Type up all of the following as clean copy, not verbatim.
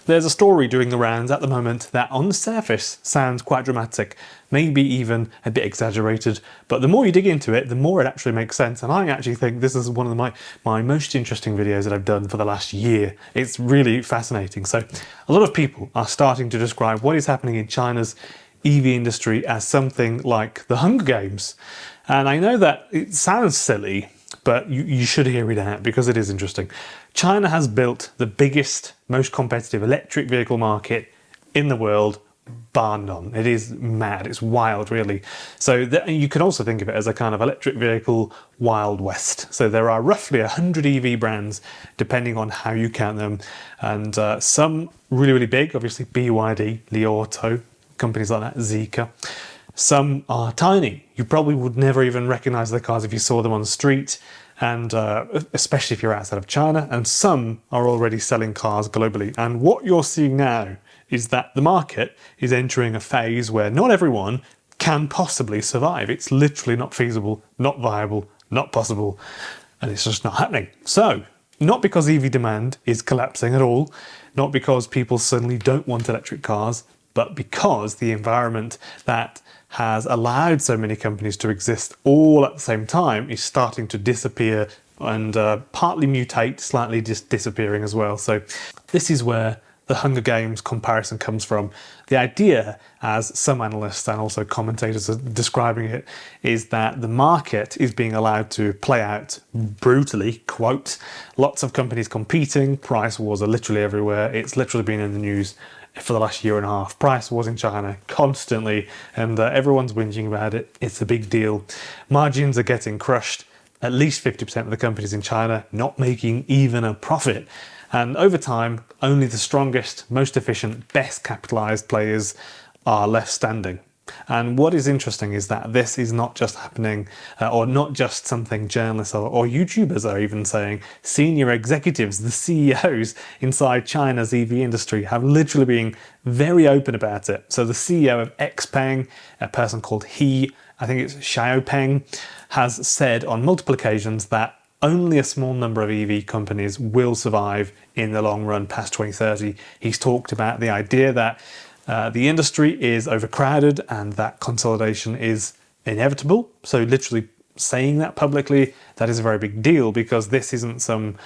There's a story doing the rounds at the moment that on the surface sounds quite dramatic, maybe even a bit exaggerated, but the more you dig into it, the more it actually makes sense. And I actually think this is one of my most interesting videos that I've done for the last year. It's really fascinating. So a lot of people are starting to describe what is happening in China's EV industry as something like the Hunger Games. And I know that it sounds silly, but you should hear it out because it is interesting. China has built the biggest, most competitive electric vehicle market in the world, bar none. It is mad, it's wild really. So you can also think of it as a kind of electric vehicle Wild West. So there are roughly 100 EV brands, depending on how you count them. And some really, really big, obviously BYD, Li Auto, companies like that, Zeekr. Some are tiny. You probably would never even recognize the cars if you saw them on the street, and especially if you're outside of China. And some are already selling cars globally. And what you're seeing now is that the market is entering a phase where not everyone can possibly survive. It's literally not feasible, not viable, not possible, and it's just not happening. So, not because EV demand is collapsing at all, not because people suddenly don't want electric cars, but because the environment that has allowed so many companies to exist all at the same time is starting to disappear and partly mutate, slightly just disappearing as well. So this is where the Hunger Games comparison comes from. The idea, as some analysts and also commentators are describing it, is that the market is being allowed to play out brutally, quote, lots of companies competing, price wars are literally everywhere, it's literally been in the news for the last year and a half. Price wars in China constantly, and everyone's whinging about it. It's a big deal. Margins are getting crushed. At least 50% of the companies in China not making even a profit. And over time, only the strongest, most efficient, best capitalized players are left standing. And what is interesting is that this is not just happening, or not just something journalists or YouTubers are even saying. Senior executives, the CEOs inside China's EV industry, have literally been very open about it. So the CEO of XPeng, a person called I think it's Xiaopeng, has said on multiple occasions that only a small number of EV companies will survive in the long run past 2030. He's talked about the idea that the industry is overcrowded and that consolidation is inevitable. So literally saying that publicly, that is a very big deal, because this isn't some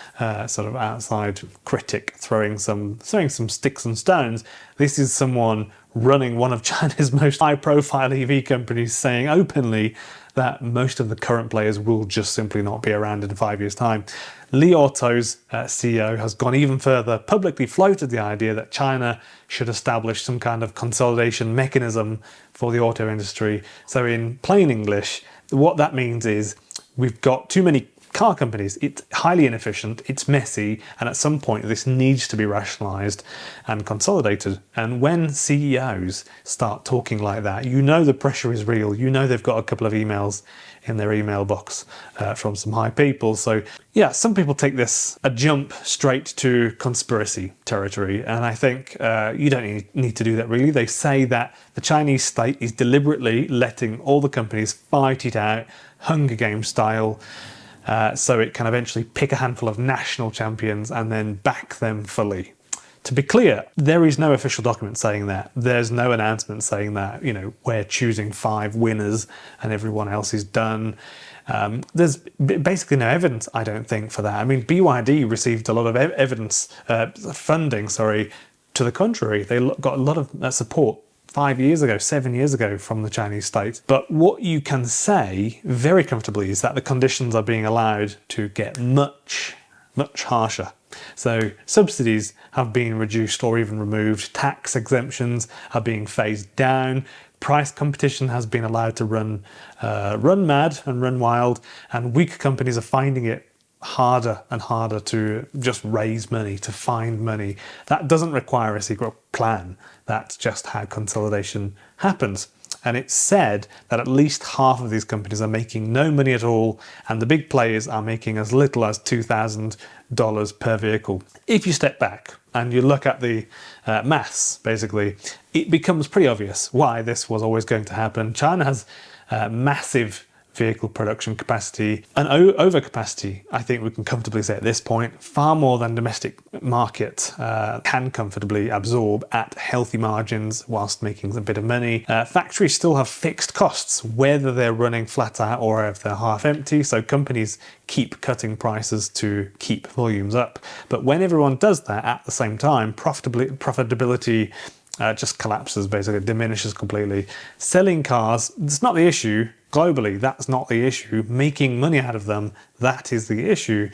sort of outside critic throwing some sticks and stones. This is someone running one of China's most high-profile EV companies saying openly that most of the current players will just simply not be around in 5 years' time. Li Auto's CEO has gone even further, publicly floated the idea that China should establish some kind of consolidation mechanism for the auto industry. So in plain English, what that means is we've got too many car companies, it's highly inefficient, it's messy, and at some point this needs to be rationalized and consolidated. And when CEOs start talking like that, you know the pressure is real. You know they've got a couple of emails in their email box from some high people. So yeah, some people take this a jump straight to conspiracy territory, and I think you don't need to do that really. They say that the Chinese state is deliberately letting all the companies fight it out, Hunger Games style, so it can eventually pick a handful of national champions and then back them fully. To be clear, there is no official document saying that. There's no announcement saying that, you know, we're choosing 5 winners and everyone else is done. There's basically no evidence, I don't think, for that. I mean, BYD received a lot of funding, to the contrary. They got a lot of support 5 years ago, 7 years ago from the Chinese state. But what you can say very comfortably is that the conditions are being allowed to get much, much harsher. So subsidies have been reduced or even removed, tax exemptions are being phased down, price competition has been allowed to run mad and run wild, and weak companies are finding it harder and harder to just raise money, to find money. That doesn't require a secret plan. That's just how consolidation happens. And it's said that at least half of these companies are making no money at all, and the big players are making as little as $2,000 per vehicle. If you step back and you look at the maths, basically, it becomes pretty obvious why this was always going to happen. China has massive vehicle production capacity and overcapacity. I think we can comfortably say at this point, far more than domestic market can comfortably absorb at healthy margins whilst making a bit of money. Factories still have fixed costs, whether they're running flat out or if they're half empty, so companies keep cutting prices to keep volumes up. But when everyone does that at the same time, profitability just collapses, basically diminishes completely. Selling cars, it's not the issue. Globally, that's not the issue. Making money out of them, that is the issue.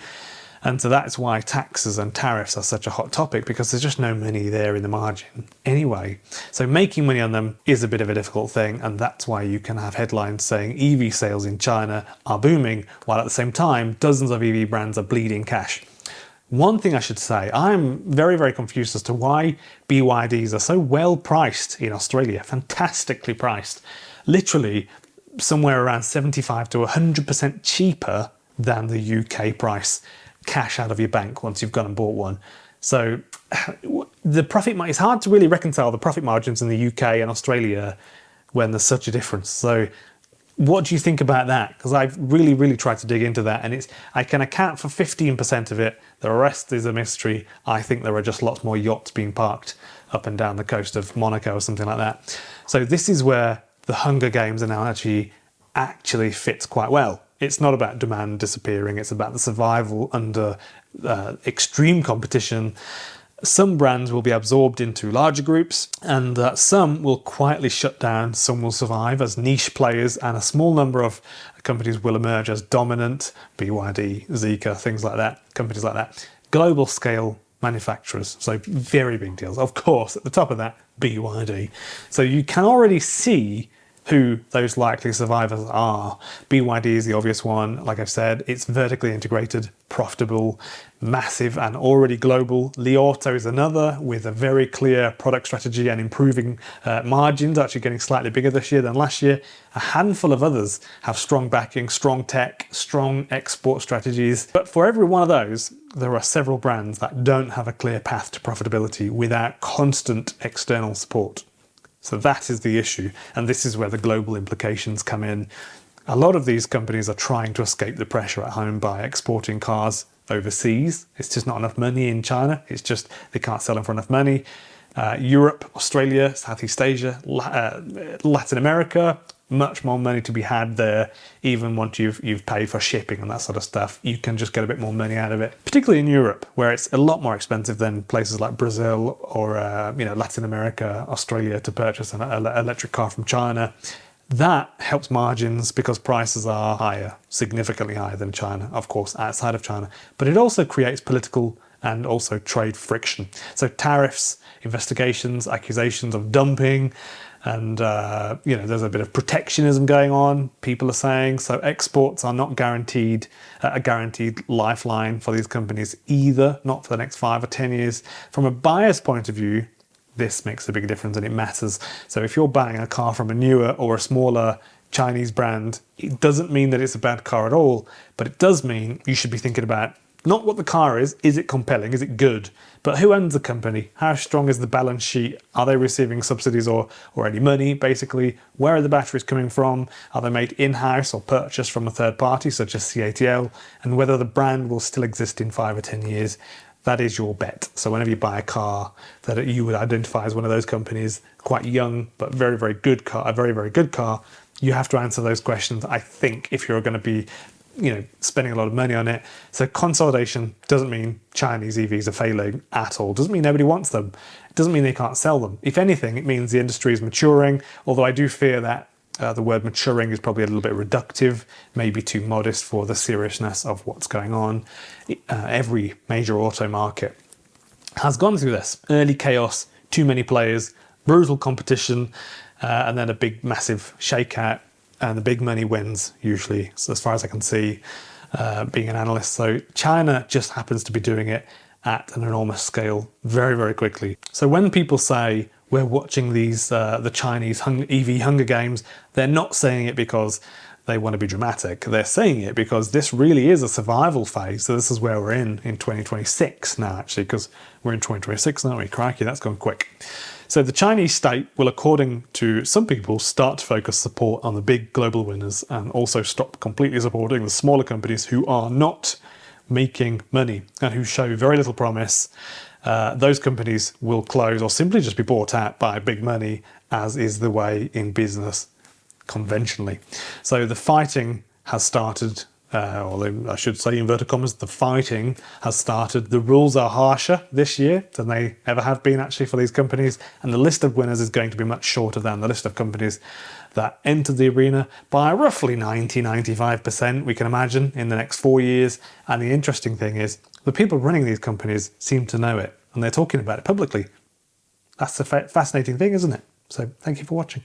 And so that's why taxes and tariffs are such a hot topic, because there's just no money there in the margin anyway. So making money on them is a bit of a difficult thing, and that's why you can have headlines saying EV sales in China are booming, while at the same time, dozens of EV brands are bleeding cash. One thing I should say, I'm very, very confused as to why BYDs are so well priced in Australia, fantastically priced. Literally somewhere around 75 to 100% cheaper than the UK price, cash out of your bank once you've gone and bought one. So the profit, it's hard to really reconcile the profit margins in the UK and Australia when there's such a difference. So what do you think about that? Because I've really, really tried to dig into that, and I can account for 15% of it. The rest is a mystery. I think there are just lots more yachts being parked up and down the coast of Monaco or something like that. So this is where the Hunger Games analogy actually fits quite well. It's not about demand disappearing. It's about the survival under extreme competition. Some brands will be absorbed into larger groups, and some will quietly shut down. Some will survive as niche players, and a small number of companies will emerge as dominant, BYD, Zeekr, things like that, companies like that. Global scale manufacturers, so very big deals. Of course, at the top of that, BYD. So you can already see who those likely survivors are. BYD is the obvious one. Like I've said, it's vertically integrated, profitable, massive, and already global. Li Auto is another with a very clear product strategy and improving margins, actually getting slightly bigger this year than last year. A handful of others have strong backing, strong tech, strong export strategies. But for every one of those, there are several brands that don't have a clear path to profitability without constant external support. So that is the issue, and this is where the global implications come in. A lot of these companies are trying to escape the pressure at home by exporting cars overseas. It's just not enough money in China. It's just they can't sell them for enough money. Europe, Australia, Southeast Asia, Latin America, much more money to be had there. Even once you've paid for shipping and that sort of stuff, you can just get a bit more money out of it. Particularly in Europe, where it's a lot more expensive than places like Brazil or Latin America, Australia, to purchase an electric car from China. That helps margins because prices are higher, significantly higher than China, of course, outside of China. But it also creates political and also trade friction. So tariffs, investigations, accusations of dumping, and there's a bit of protectionism going on, people are saying. So exports are not guaranteed, a guaranteed lifeline for these companies either, not for the next 5 or 10 years. From a buyer's point of view, this makes a big difference and it matters. So if you're buying a car from a newer or a smaller Chinese brand, it doesn't mean that it's a bad car at all, but it does mean you should be thinking about not what the car is it compelling, is it good, but who owns the company, how strong is the balance sheet, are they receiving subsidies or any money, basically, where are the batteries coming from, are they made in-house or purchased from a third party such as CATL, and whether the brand will still exist in 5 or 10 years. That is your bet. So whenever you buy a car that you would identify as one of those companies, quite young but very, very good car, a very, very good car, you have to answer those questions, I think, if you're going to be spending a lot of money on it. So consolidation doesn't mean Chinese EVs are failing at all. Doesn't mean nobody wants them. It doesn't mean they can't sell them. If anything, it means the industry is maturing, although I do fear that the word maturing is probably a little bit reductive, maybe too modest for the seriousness of what's going on. Every major auto market has gone through this. Early chaos, too many players, brutal competition, and then a big, massive shakeout. And the big money wins, usually, so as far as I can see, being an analyst. So China just happens to be doing it at an enormous scale very, very quickly. So when people say we're watching these the Chinese EV Hunger Games, they're not saying it because they want to be dramatic. They're saying it because this really is a survival phase. So this is where we're in 2026 now, actually, because we're in 2026, aren't we? Crikey, that's gone quick. So the Chinese state will, according to some people, start to focus support on the big global winners and also stop completely supporting the smaller companies who are not making money and who show very little promise. Those companies will close or simply just be bought out by big money, as is the way in business conventionally. So the fighting has started, or I should say, inverted commas, the fighting has started. The rules are harsher this year than they ever have been actually for these companies, and the list of winners is going to be much shorter than the list of companies that entered the arena by roughly 90-95%, we can imagine, in the next 4 years. And the interesting thing is, the people running these companies seem to know it, and they're talking about it publicly. That's the fascinating thing, isn't it? So thank you for watching.